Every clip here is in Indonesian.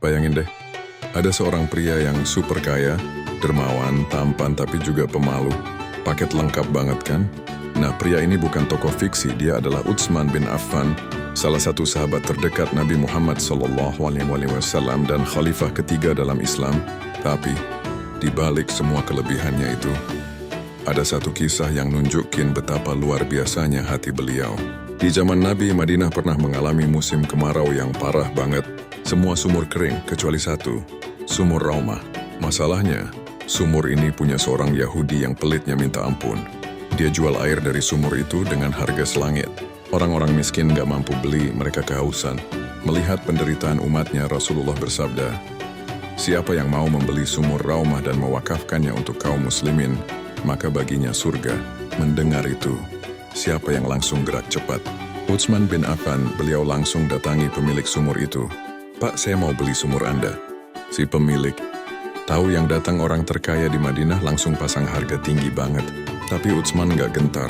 Bayangin deh, ada seorang pria yang super kaya, dermawan, tampan, tapi juga pemalu. Paket lengkap banget kan? Nah, pria ini bukan tokoh fiksi, dia adalah Utsman bin Affan, salah satu sahabat terdekat Nabi Muhammad SAW dan khalifah ketiga dalam Islam. Tapi, di balik semua kelebihannya itu, ada satu kisah yang nunjukin betapa luar biasanya hati beliau. Di zaman Nabi, Madinah pernah mengalami musim kemarau yang parah banget. Semua sumur kering, kecuali satu, sumur Raumah. Masalahnya, sumur ini punya seorang Yahudi yang pelitnya minta ampun. Dia jual air dari sumur itu dengan harga selangit. Orang-orang miskin gak mampu beli, mereka kehausan. Melihat penderitaan umatnya, Rasulullah bersabda, "Siapa yang mau membeli sumur Raumah dan mewakafkannya untuk kaum muslimin, maka baginya surga." Mendengar itu, siapa yang langsung gerak cepat? Utsman bin Affan, beliau langsung datangi pemilik sumur itu. "Pak, saya mau beli sumur Anda." Si pemilik tahu yang datang orang terkaya di Madinah, langsung pasang harga tinggi banget. Tapi Utsman nggak gentar.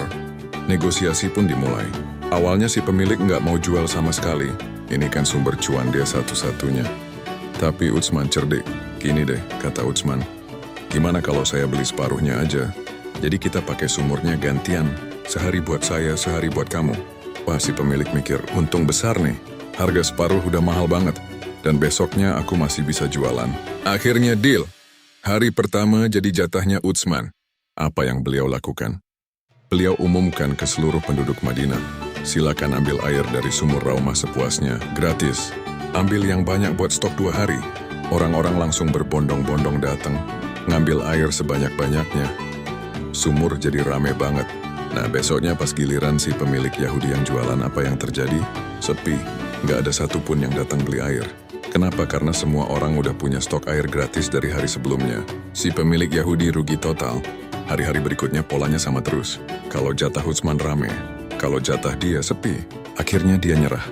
Negosiasi pun dimulai. Awalnya si pemilik nggak mau jual sama sekali. Ini kan sumber cuan dia satu-satunya. Tapi Utsman cerdik. "Gini deh," kata Utsman. "Gimana kalau saya beli separuhnya aja? Jadi kita pakai sumurnya gantian. Sehari buat saya, sehari buat kamu." Wah, si pemilik mikir, untung besar nih. Harga separuh udah mahal banget. Dan besoknya aku masih bisa jualan. Akhirnya deal. Hari pertama jadi jatahnya Utsman. Apa yang beliau lakukan? Beliau umumkan ke seluruh penduduk Madinah. "Silakan ambil air dari sumur Raumah sepuasnya, gratis. Ambil yang banyak buat stok 2 hari. Orang-orang langsung berbondong-bondong datang, ngambil air sebanyak-banyaknya. Sumur jadi rame banget. Nah, besoknya pas giliran si pemilik Yahudi yang jualan, apa yang terjadi? Sepi, nggak ada satupun yang datang beli air. Kenapa? Karena semua orang udah punya stok air gratis dari hari sebelumnya. Si pemilik Yahudi rugi total. Hari-hari berikutnya polanya sama terus. Kalau jatah Utsman rame, kalau jatah dia sepi. Akhirnya dia nyerah.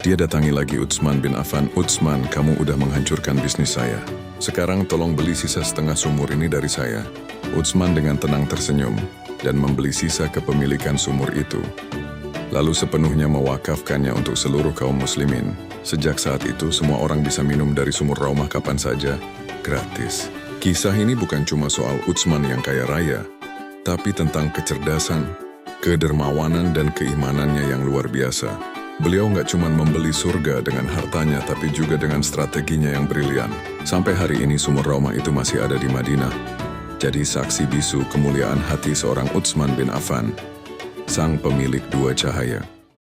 Dia datangi lagi Utsman bin Affan. "Utsman, kamu udah menghancurkan bisnis saya. Sekarang tolong beli sisa setengah sumur ini dari saya." Utsman dengan tenang tersenyum dan membeli sisa kepemilikan sumur itu. Lalu sepenuhnya mewakafkannya untuk seluruh kaum muslimin. Sejak saat itu, semua orang bisa minum dari sumur Raumah kapan saja, gratis. Kisah ini bukan cuma soal Utsman yang kaya raya, tapi tentang kecerdasan, kedermawanan, dan keimanannya yang luar biasa. Beliau nggak cuma membeli surga dengan hartanya, tapi juga dengan strateginya yang brilian. Sampai hari ini sumur Raumah itu masih ada di Madinah. Jadi saksi bisu kemuliaan hati seorang Utsman bin Affan, sang pemilik 2 cahaya.